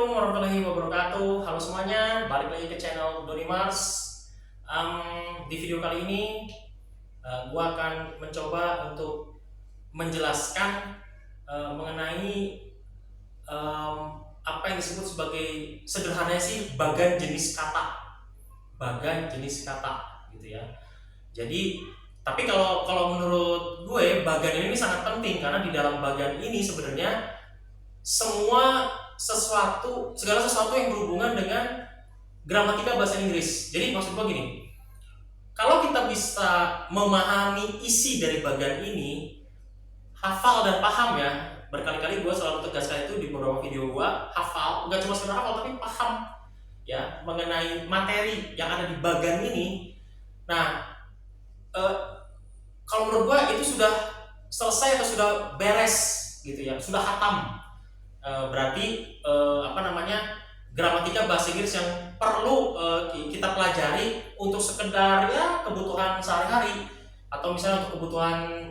Assalamualaikum warahmatullahi wabarakatuh. Halo semuanya, balik lagi ke channel Doni Mars. Di video kali ini, gua akan mencoba untuk menjelaskan mengenai apa yang disebut sebagai sederhananya sih bagan jenis kata, gitu ya. Jadi, tapi kalau menurut gue bagan ini sangat penting karena di dalam bagan ini sebenarnya segala sesuatu yang berhubungan dengan gramatika bahasa Inggris. Jadi maksud gue gini, kalau kita bisa memahami isi dari bagan ini, hafal dan paham ya, berkali-kali gue selalu tegaskan itu di beberapa video gue, hafal, nggak cuma sekedar hafal tapi paham ya mengenai materi yang ada di bagan ini. Nah, kalau menurut gue itu sudah selesai atau sudah beres gitu ya, sudah hatam. Berarti gramatika bahasa Inggris yang perlu kita pelajari untuk sekedar ya kebutuhan sehari-hari atau misalnya untuk kebutuhan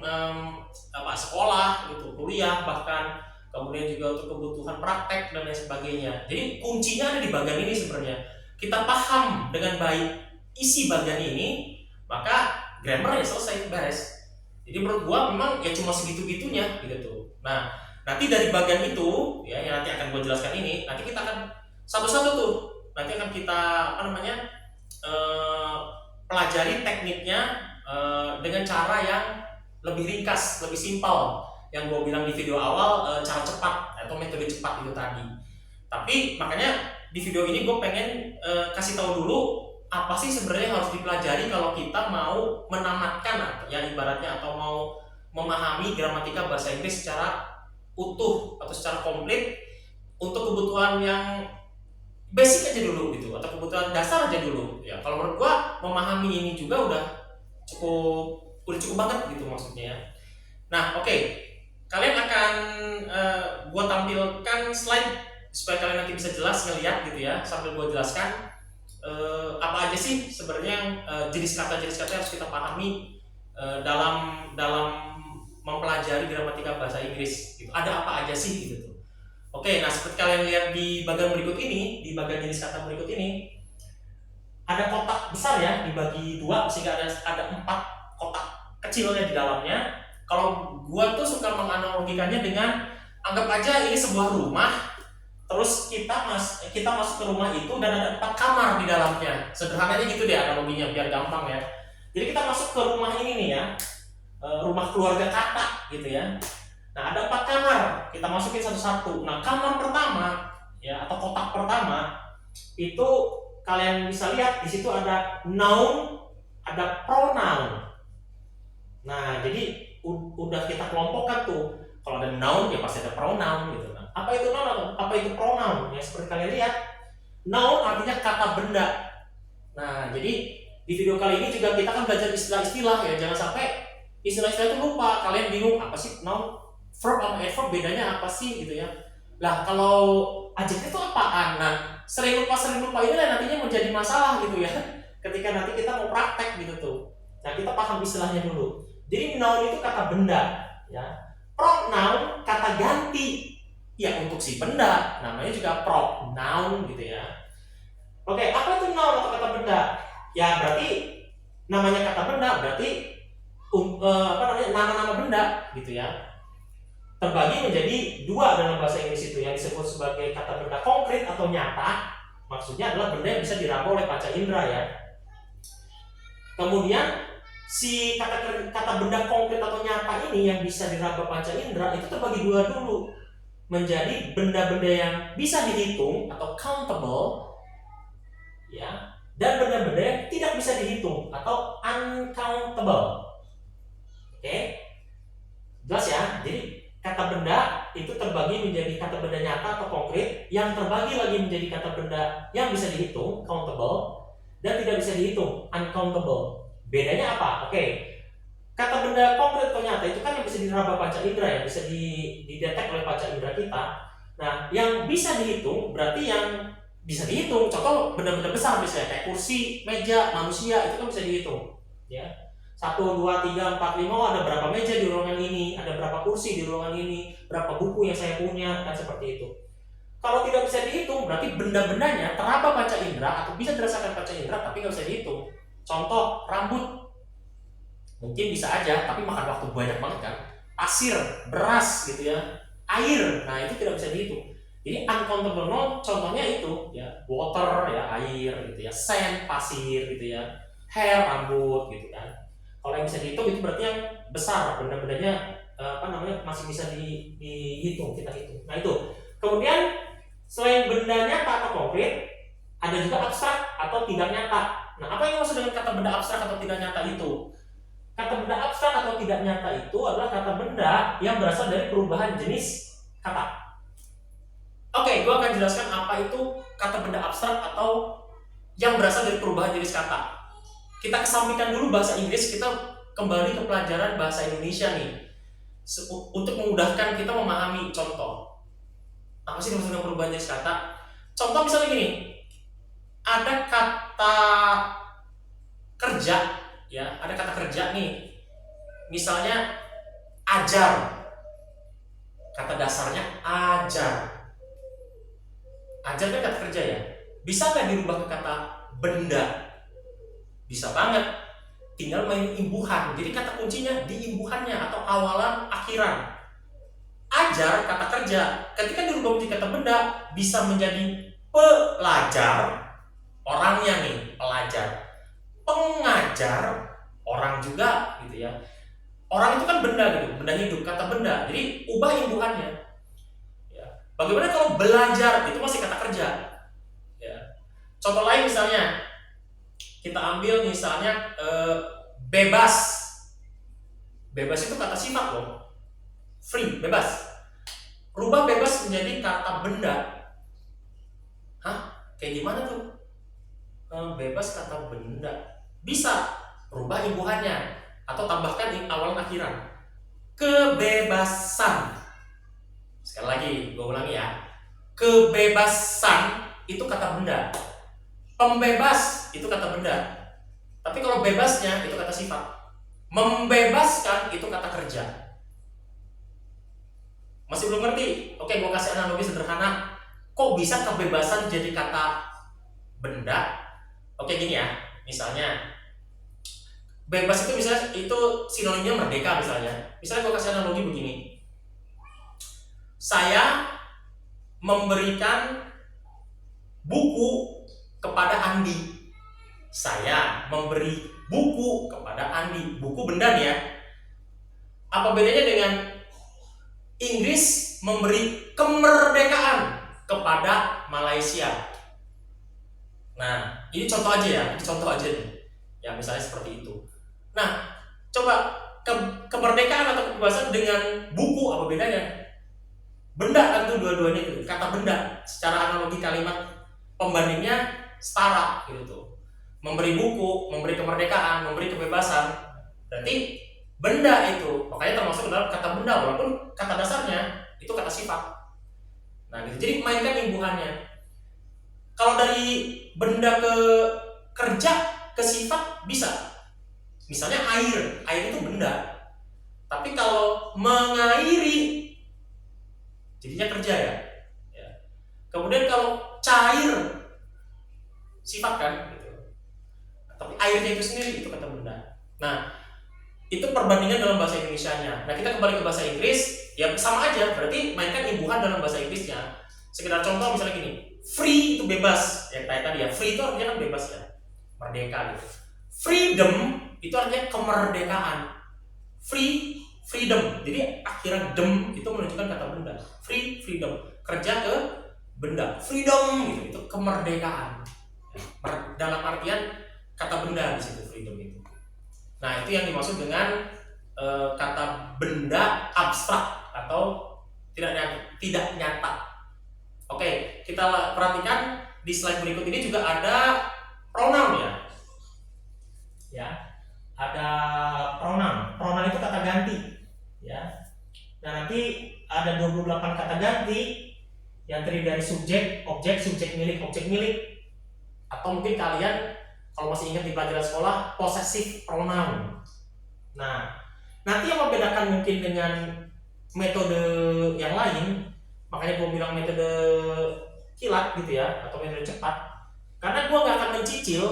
sekolah gitu, kuliah, bahkan kemudian juga untuk kebutuhan praktek dan lain sebagainya. Jadi kuncinya ada di bagian ini sebenarnya. Kita paham dengan baik isi bagian ini, maka grammar ya selesai, beres. Jadi menurut gua memang ya cuma segitu-gitunya gitu. Nah, nanti dari bagian itu ya yang nanti akan gue jelaskan ini, nanti kita akan satu-satu tuh nanti akan kita pelajari tekniknya dengan cara yang lebih ringkas, lebih simpel, yang gue bilang di video awal, cara cepat atau metode cepat itu tadi. Tapi makanya di video ini gue pengen kasih tahu dulu apa sih sebenarnya harus dipelajari kalau kita mau menamatkan ya ibaratnya, atau mau memahami gramatika bahasa Inggris secara utuh atau secara komplit untuk kebutuhan yang basic aja dulu gitu, atau kebutuhan dasar aja dulu ya. Kalau menurut gua memahami ini juga udah cukup banget gitu maksudnya ya. Nah, oke. Kalian akan gua tampilkan slide supaya kalian nanti bisa jelas ngeliat gitu ya, sambil gua jelaskan apa aja sih sebenarnya jenis kata yang harus kita pahami dalam mempelajari gramatika bahasa Inggris gitu. Ada apa aja sih gitu tuh. Oke, nah seperti kalian lihat di bagian berikut ini, di bagian jenis kata berikut ini, ada kotak besar ya dibagi dua sehingga ada 4 kotak kecilnya di dalamnya. Kalau gua tuh suka menganalogikannya dengan, anggap aja ini sebuah rumah, terus kita masuk ke rumah itu dan ada 4 kamar di dalamnya. Sederhananya gitu deh analoginya biar gampang ya. Jadi kita masuk ke rumah ini nih ya, rumah keluarga kata gitu ya. Nah, ada 4 kamar, kita masukin satu-satu. Nah, kamar pertama ya atau kotak pertama itu kalian bisa lihat di situ ada noun, ada pronoun. Nah, jadi udah kita kelompokkan tuh. Kalau ada noun ya pasti ada pronoun gitu. Nah, apa itu noun? Apa itu pronoun? Ya seperti kalian lihat, noun artinya kata benda. Nah, jadi di video kali ini juga kita kan belajar istilah-istilah ya, jangan sampai istilah-istilah itu lupa, kalian bingung apa sih noun, verb sama adverb bedanya apa sih gitu ya. Lah kalau adjektif itu apaan? Nah, sering lupa ini nantinya menjadi masalah gitu ya. Ketika nanti kita mau praktek gitu tuh. Nah, kita paham istilahnya dulu. Jadi noun itu kata benda ya. Pronoun kata ganti ya untuk si benda, namanya juga pronoun gitu ya. Oke, apa itu noun atau kata benda? Ya berarti namanya kata benda berarti nama-nama benda gitu ya, terbagi menjadi 2 dalam bahasa Inggris itu, yang disebut sebagai kata benda konkret atau nyata, maksudnya adalah benda yang bisa diraba oleh panca indera ya. Kemudian si kata benda konkret atau nyata ini yang bisa diraba panca indera itu terbagi 2 dulu, menjadi benda-benda yang bisa dihitung atau countable ya, dan benda-benda yang tidak bisa dihitung atau uncountable. Oke, jelas ya. Jadi kata benda itu terbagi menjadi kata benda nyata atau konkret, yang terbagi lagi menjadi kata benda yang bisa dihitung, countable, dan tidak bisa dihitung, uncountable. Bedanya apa? Oke, kata benda konkret atau nyata itu kan yang bisa diraba panca indera, yang bisa didetek oleh panca indera kita. Nah, yang bisa dihitung berarti yang bisa dihitung. Contoh benda-benda besar misalnya kayak kursi, meja, manusia, itu kan bisa dihitung ya. 1, 2, 3, 4, 5, ada berapa meja di ruangan ini, ada berapa kursi di ruangan ini, berapa buku yang saya punya, kan seperti itu. Kalau tidak bisa dihitung, berarti benda-bendanya teraba panca indera atau bisa dirasakan panca indera tapi nggak bisa dihitung. Contoh, rambut. Mungkin bisa aja, tapi makan waktu banyak banget kan. Pasir, beras gitu ya, air, nah itu tidak bisa dihitung. Jadi uncountable known contohnya itu ya, water ya air gitu ya, sand pasir gitu ya, hair rambut gitu kan. Kalau yang bisa dihitung itu berarti yang besar, benda-bendanya masih bisa dihitung, kita hitung. Nah itu. Kemudian selain benda nyata atau konkret, ada juga abstrak atau tidak nyata. Nah apa yang maksud dengan kata benda abstrak atau tidak nyata itu? Kata benda abstrak atau tidak nyata itu adalah kata benda yang berasal dari perubahan jenis kata. Oke, gue akan jelaskan apa itu kata benda abstrak atau yang berasal dari perubahan jenis kata. Kita kesampingkan dulu bahasa Inggris, kita kembali ke pelajaran bahasa Indonesia nih. Untuk memudahkan kita memahami contoh. Apa sih maksudnya perubahan jenis kata? Contoh misalnya gini, ada kata kerja, ya, ada kata kerja nih. Misalnya ajar. Kata dasarnya ajar. Ajar kan kata kerja ya. Bisa nggak dirubah ke kata benda? Bisa banget. Tinggal main imbuhan. Jadi kata kuncinya di imbuhannya atau awalan akhiran. Ajar kata kerja. Ketika dirubah menjadi kata benda, bisa menjadi pelajar. Orangnya nih, pelajar. Pengajar, orang juga gitu ya. Orang itu kan benda gitu, benda hidup, kata benda. Jadi ubah imbuhannya. Ya. Bagaimana kalau belajar itu masih kata kerja? Ya. Contoh lain misalnya, kita ambil misalnya bebas. Bebas itu kata sifat loh. Free, bebas. Rubah bebas menjadi kata benda. Hah? Kayak gimana tuh? Bebas kata benda. Bisa rubah imbuhannya atau tambahkan di awal akhiran. Kebebasan. Sekali lagi, gue ulangi ya. Kebebasan itu kata benda. Pembebas itu kata benda. Tapi kalau bebasnya itu kata sifat. Membebaskan itu kata kerja. Masih belum ngerti? Oke, gue kasih analogi sederhana. Kok bisa kebebasan jadi kata benda? Oke, gini ya. Misalnya bebas itu misalnya itu sinonimnya merdeka misalnya. Misalnya gue kasih analogi begini. Saya memberikan buku kepada Andi. Saya memberi buku kepada Andi. Buku benda nih ya. Apa bedanya dengan Inggris memberi kemerdekaan kepada Malaysia? Nah, ini contoh aja ya. Ini contoh aja nih. Ya, misalnya seperti itu. Nah, coba kemerdekaan atau kebebasan dengan buku apa bedanya? Benda kan tuh dua-duanya itu, kata benda. Secara analogi kalimat pembandingnya setara gitu tuh. Memberi buku, memberi kemerdekaan, memberi kebebasan. Berarti benda itu, makanya termasuk dalam kata benda walaupun kata dasarnya itu kata sifat. Nah, gitu. Jadi mainkan imbuhannya. Kalau dari benda ke kerja ke sifat bisa. Misalnya air itu benda. Tapi kalau mengairi jadinya kerja ya. Kemudian kalau cair sifat kan gitu. Tapi airnya itu sendiri itu kata benda. Nah, itu perbandingan dalam bahasa Indonesianya. Nah, kita kembali ke bahasa Inggris, ya sama aja, berarti mainkan imbuhan dalam bahasa Inggrisnya. Sekedar contoh misalnya gini, free itu bebas, ya kayak tadi ya, free itu artinya kan bebas ya, merdeka gitu. Freedom itu artinya kemerdekaan. Freedom. Jadi akhiran dem itu menunjukkan kata benda. Freedom. Kerja ke benda. Freedom gitu, itu kemerdekaan. Dalam artian kata benda di situ freedom itu. Nah, itu yang dimaksud dengan kata benda abstrak atau tidak nyata. Oke, kita perhatikan di slide berikut ini juga ada pronoun ya. Ya, ada pronoun. Pronoun itu kata ganti, ya. Nah, nanti ada 28 kata ganti yang terdiri dari subjek, objek, subjek milik, atau mungkin kalian kalau masih ingat di pelajaran sekolah possessive pronoun. Nah, nanti yang membedakan mungkin dengan metode yang lain, Makanya gue bilang metode kilat gitu ya, atau metode cepat. Karena gue nggak akan mencicil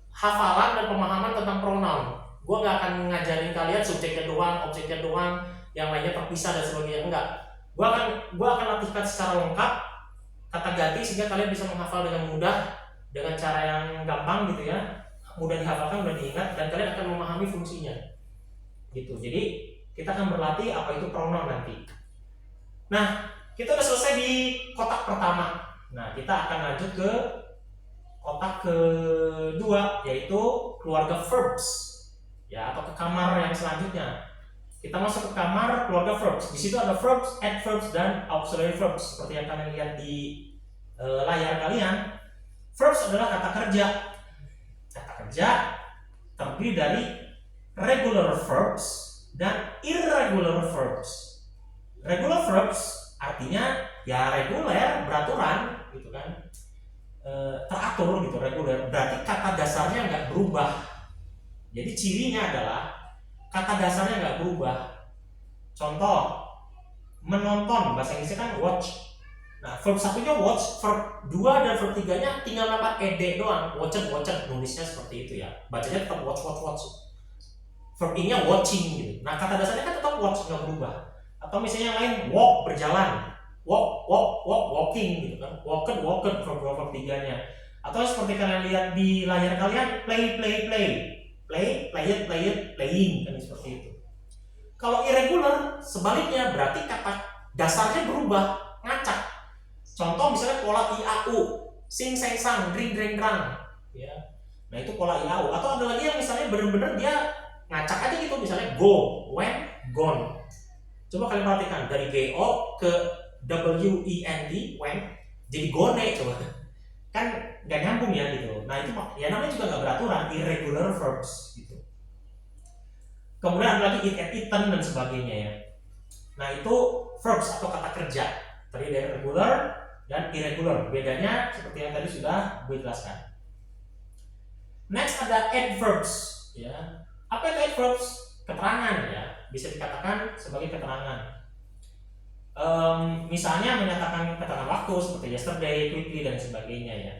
hafalan dan pemahaman tentang pronoun. Gue nggak akan ngajarin kalian subjeknya doang, objeknya doang, yang lainnya terpisah dan sebagainya. Enggak. Gue akan latihkan secara lengkap kata ganti sehingga kalian bisa menghafal dengan mudah, dengan cara yang gampang gitu ya, mudah dihafalkan, mudah diingat, dan kalian akan memahami fungsinya gitu. Jadi kita akan berlatih apa itu pronoun nanti. Nah, kita udah selesai di kotak pertama. Nah, kita akan lanjut ke kotak kedua, yaitu keluarga verbs ya, atau ke kamar yang selanjutnya. Kita masuk ke kamar keluarga verbs. Di situ ada verbs, adverbs, dan auxiliary verbs seperti yang kalian lihat di layar kalian. Verbs adalah kata kerja. Kata kerja terdiri dari regular verbs dan irregular verbs. Regular verbs artinya ya reguler, beraturan gitu kan, teratur gitu. Reguler berarti kata dasarnya nggak berubah. Jadi cirinya adalah kata dasarnya nggak berubah. Contoh, menonton, bahasa Inggrisnya kan watch. Nah, verb satunya watch, verb 2 dan verb 3-nya tinggal nambah ed doang. Watched, nulisnya seperti itu ya. Bacanya tetap watch. Verb ini-nya watching gitu. Nah, kata dasarnya kan tetap watch, nggak berubah. Atau misalnya yang lain, walk, berjalan. Walking gitu kan. Walked, verb 3-nya. Atau seperti kalian lihat di layar kalian, play. Playing, kan seperti itu. Kalau irregular, sebaliknya berarti kata dasarnya berubah, ngacak. Contoh misalnya pola IAU, sing seng sang, dring dreng drang, ya. Nah itu pola IAU. Atau ada lagi yang misalnya benar-benar dia ngacak aja gitu, misalnya go, went, gone. Coba kalian perhatikan dari GO ke WENT, went, jadi gone coba. Kan nggak nyambung ya gitu. Nah itu ya namanya juga nggak beraturan, irregular verbs gitu. Kemudian ada lagi eat and eaten dan sebagainya ya. Nah itu verbs atau kata kerja terdiri dari regular dan irregular. Bedanya seperti yang tadi sudah gue jelaskan. Next ada adverbs ya. Apa itu adverbs? Keterangan ya. Bisa dikatakan sebagai keterangan. Misalnya menyatakan keterangan waktu seperti yesterday, quickly dan sebagainya ya.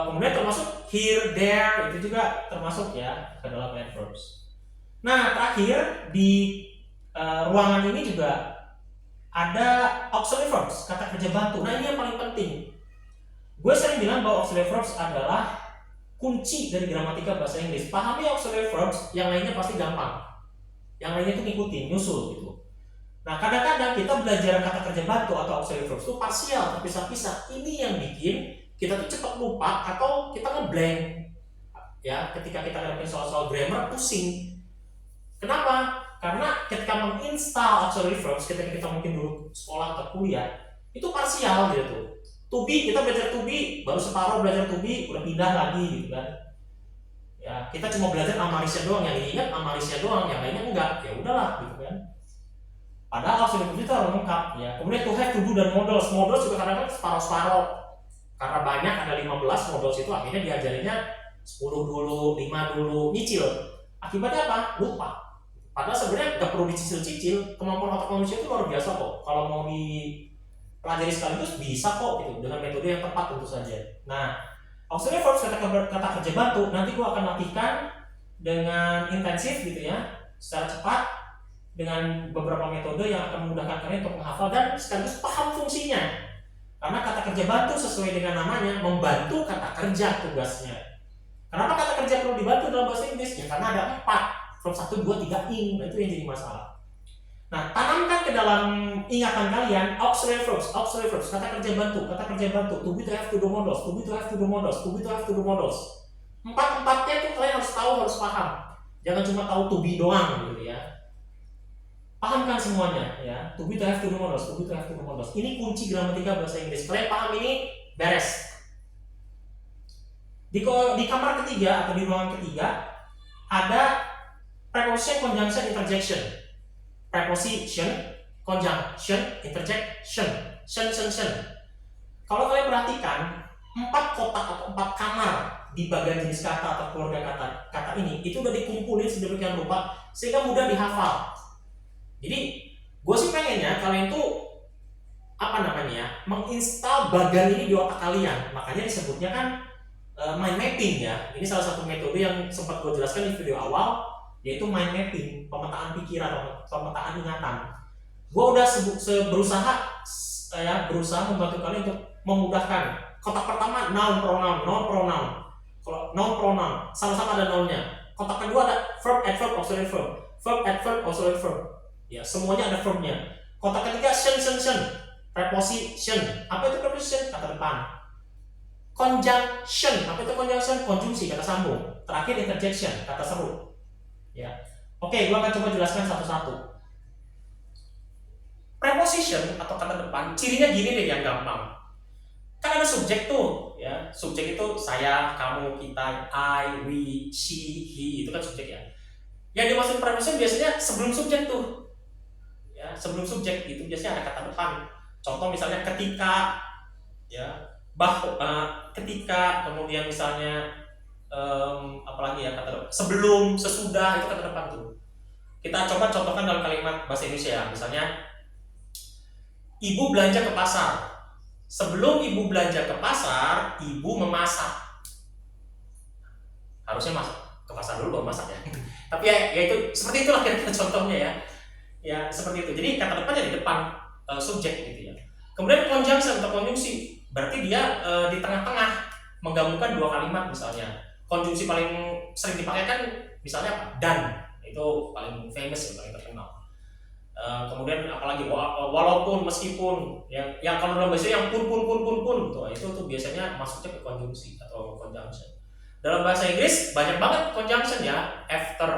Kemudian termasuk here, there, itu juga termasuk ya ke dalam adverbs. Nah terakhir di ruangan ini juga ada auxiliary verbs, kata kerja bantu. Nah ini yang paling penting. Gue sering bilang bahwa auxiliary verbs adalah kunci dari gramatika bahasa Inggris. Pahami auxiliary verbs, yang lainnya pasti gampang. Yang lainnya itu ngikutin, nyusul gitu. Nah kadang-kadang kita belajar kata kerja bantu atau auxiliary verbs itu parsial, terpisah-pisah. Ini yang bikin kita tuh cepat lupa atau kita ngeblank ya ketika kita ngadepin soal-soal grammar pusing. Kenapa? Karena ketika menginstal auxiliary verbs, ketika kita mungkin dulu sekolah atau kuliah itu parsial gitu. To be, kita belajar to be, baru separuh belajar to be, udah pindah lagi gitu kan. Ya kita cuma belajar Amarisnya doang, yang diingat Amarisnya doang, yang lainnya enggak. Ya udahlah gitu kan. Padahal auxiliary verbs itu harus lengkap ya. Kemudian to have, to do, dan modals. Modals juga kadang-kadang separuh-separuh. Karena banyak, ada 15 modals itu akhirnya diajarinnya 10 dulu, 5 dulu, nyicil. Akibatnya apa? Lupa. Padahal sebenarnya nggak perlu dicicil-cicil, kemampuan otak manusia itu luar biasa kok. Kalau mau dipelajari sekaligus bisa kok gitu, dengan metode yang tepat tentu saja. Nah, auxiliary verbs kata kerja bantu, nanti gua akan latihkan dengan intensif gitu ya, secara cepat, dengan beberapa metode yang akan memudahkan kalian untuk menghafal dan sekaligus paham fungsinya. Karena kata kerja bantu sesuai dengan namanya, membantu kata kerja tugasnya. Kenapa kata kerja perlu dibantu dalam bahasa Inggris? Ya karena ada 4. Verb 1, 2, 3 ing. Nah, itu yang jadi masalah. Nah, tanamkan ke dalam ingatan kalian auxiliary verbs, kata kerja bantu, to be, to have, to do modals, to be, to have, to do modals, to be, to have, to do modals. 4-4-nya itu kalian harus tahu, harus paham. Jangan cuma tahu to be doang gitu ya. Pahamkan semuanya ya. To be, to have, to do modals, to be, to have, to do modals. Ini kunci gramatika bahasa Inggris. Kalian paham ini, beres. Di kamar ketiga atau di ruangan ketiga ada preposition, conjunction, interjection. Preposition, conjunction, interjection. Shen. Kalau kalian perhatikan 4 kotak atau 4 kamar di bagian jenis kata atau keluarga kata ini itu udah dikumpulin sedemikian rupa sehingga mudah dihafal. Jadi gue sih pengennya kalian tuh menginstal bagan ini di otak kalian. Makanya disebutnya kan mind mapping ya. Ini salah satu metode yang sempat gue jelaskan di video awal, yaitu mind mapping, pemetaan pikiran, pemetaan ingatan. Gue udah berusaha membantu kalian untuk memudahkan. Kotak pertama noun pronoun. Kalau noun pronoun sama-sama ada nounnya. Kotak kedua ada verb, adverb, auxiliary verb. Verb, adverb, auxiliary verb. Ya, semuanya ada verbnya. Kotak ketiga shen. Preposition. Apa itu preposition? Kata depan. Conjunction. Apa itu conjunction? Konjungsi, kata sambung. Terakhir interjection, kata seru. Ya. Oke, gua akan coba jelaskan satu-satu. Preposition atau kata depan, cirinya gini deh yang gampang. Kan ada subjek tuh, ya. Subjek itu saya, kamu, kita, I, we, she, he, itu kan subjek ya. Yang dimaksud preposition biasanya sebelum subjek tuh. Ya, sebelum subjek itu biasanya ada kata depan. Contoh misalnya ketika, ya, ketika, kemudian misalnya apalagi ya kata depan, sebelum, sesudah, itu kata depan tuh. Kita coba contohkan dalam kalimat bahasa Indonesia ya. Misalnya ibu belanja ke pasar. Sebelum ibu belanja ke pasar, ibu memasak. Harusnya ke pasar dulu baru masak ya. Tapi ya itu seperti itulah kira-kira contohnya ya. Ya seperti itu. Jadi kata depannya di depan subjek gitu ya. Kemudian conjunction atau konjungsi, berarti dia di tengah-tengah menggabungkan dua kalimat misalnya. Konjungsi paling sering dipakai kan misalnya apa? Dan, itu paling famous ya, paling terkenal. Kemudian apalagi walaupun, meskipun, yang kalau dalam bahasa yang pun tuh, itu tuh biasanya masuknya ke konjungsi atau conjunction. Dalam bahasa Inggris banyak banget conjunction ya, after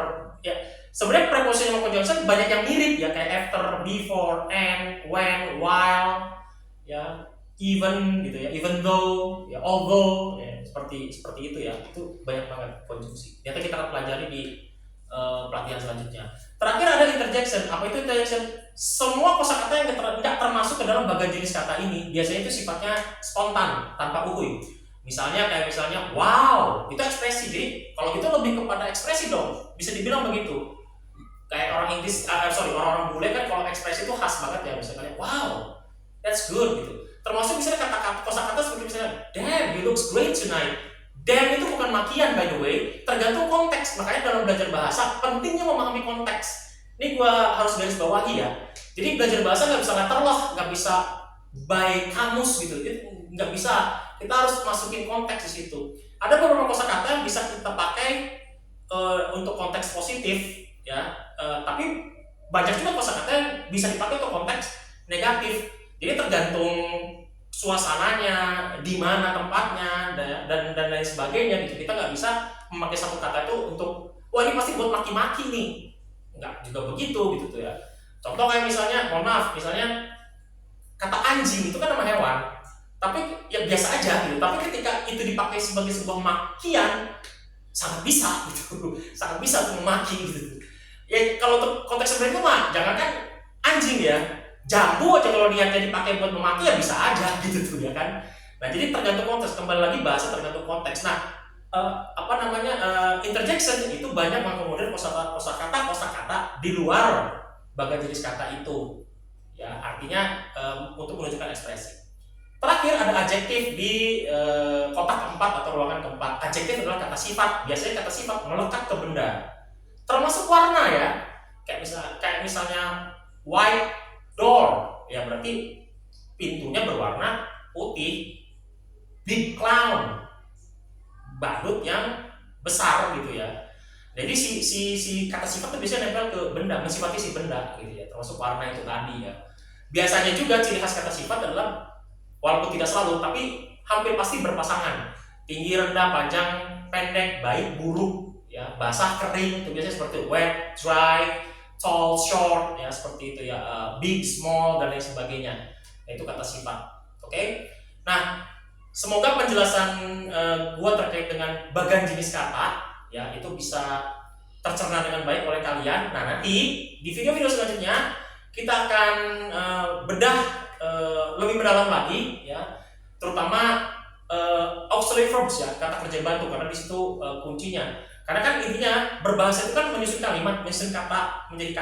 ya. Sebenarnya preposition sama conjunction banyak yang mirip ya, kayak after, before, and, when, while, ya, even gitu ya, even though, ya, although, ya, seperti itu ya. Itu banyak banget konjungsi. Nanti kita akan pelajari di pelatihan selanjutnya. Terakhir ada interjection. Apa itu interjection? Semua kosakata yang tidak termasuk ke dalam bagian jenis kata ini biasanya itu sifatnya spontan, tanpa uhuy. Misalnya wow, itu ekspresi. Jadi kalau itu lebih kepada ekspresi dong, bisa dibilang begitu. Kayak orang Inggris, orang-orang bule kan kalau ekspresi itu khas banget ya, misalnya wow, that's good gitu. Termasuk misalnya kata-kata kosakata seperti misalnya damn, you looks great tonight. Damn itu bukan makian by the way, tergantung konteks. Makanya dalam belajar bahasa pentingnya memahami konteks. Ini gua harus garis bawahi ya. Jadi belajar bahasa nggak bisa letterlock, nggak bisa by kamus gitu, nggak bisa. Kita harus masukin konteks di situ. Ada beberapa kosakata yang bisa kita pakai untuk konteks positif, ya. Tapi banyak juga kosakata yang bisa dipakai untuk konteks negatif. Jadi tergantung suasananya, di mana tempatnya, dan lain sebagainya gitu. Kita nggak bisa memakai satu kata itu untuk wah ini pasti buat maki-maki nih. Nggak juga begitu gitu tuh ya. Contoh kayak misalnya, mohon maaf, misalnya kata anjing itu kan nama hewan. Tapi ya biasa aja gitu. Tapi ketika itu dipakai sebagai sebuah makian, sangat bisa gitu. Sangat bisa untuk memaki gitu. Ya kalau untuk konteks seperti itu mah jangan kan anjing ya. Jambu aja kalau niatnya dipakai buat memaki ya bisa aja gitu tuh ya kan. Nah jadi tergantung konteks, kembali lagi bahasa tergantung konteks. Nah interjection itu banyak mengakomodir kosakata di luar bagian jenis kata itu. Ya artinya untuk menunjukkan ekspresi. Terakhir ada adjektif di kotak keempat atau ruangan keempat. Adjektif adalah kata sifat. Biasanya kata sifat melekat ke benda. Termasuk warna ya. Kayak misalnya white door, ya berarti pintunya berwarna putih. Big clown, badut yang besar gitu ya. Jadi si kata sifat itu biasanya nempel ke benda, mensifati si benda gitu ya. Termasuk warna itu tadi ya. Biasanya juga ciri khas kata sifat adalah walaupun tidak selalu, tapi hampir pasti berpasangan. Tinggi, rendah, panjang, pendek, baik, buruk, ya, basah, kering, itu biasanya seperti wet, dry, tall, short, ya seperti itu ya, big, small dan lain sebagainya. Nah, itu kata sifat. Oke. Nah, semoga penjelasan gua terkait dengan bagian jenis kata ya itu bisa tercerna dengan baik oleh kalian. Nah, nanti di video-video selanjutnya kita akan bedah lebih mendalam lagi ya, terutama auxiliary verbs ya, kata kerja bantu, karena di situ kuncinya. Karena kan intinya berbahasa itu kan menyusun kalimat, menyusun kata menjadi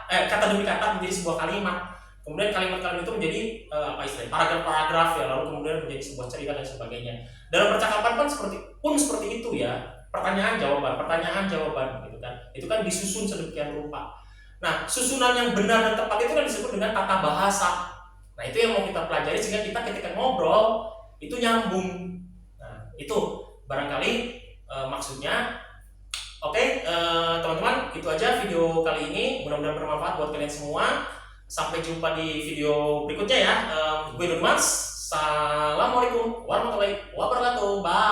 kata demi kata menjadi sebuah kalimat. kemudian kalimat-kalimat itu menjadi apa istilahnya, paragraf-paragraf ya, lalu kemudian menjadi sebuah cerita dan sebagainya. Dalam percakapan kan seperti itu ya, pertanyaan jawaban gitu kan, itu kan disusun sedemikian rupa. Nah, susunan yang benar dan tepat itu kan disebut dengan tata bahasa. Nah, itu yang mau kita pelajari sehingga kita ketika ngobrol itu nyambung. Nah, itu barangkali maksudnya. Oke, teman-teman, itu aja video kali ini. Mudah-mudahan bermanfaat buat kalian semua. Sampai jumpa di video berikutnya ya. Gue Nurmas. Assalamualaikum warahmatullahi wabarakatuh. Bye.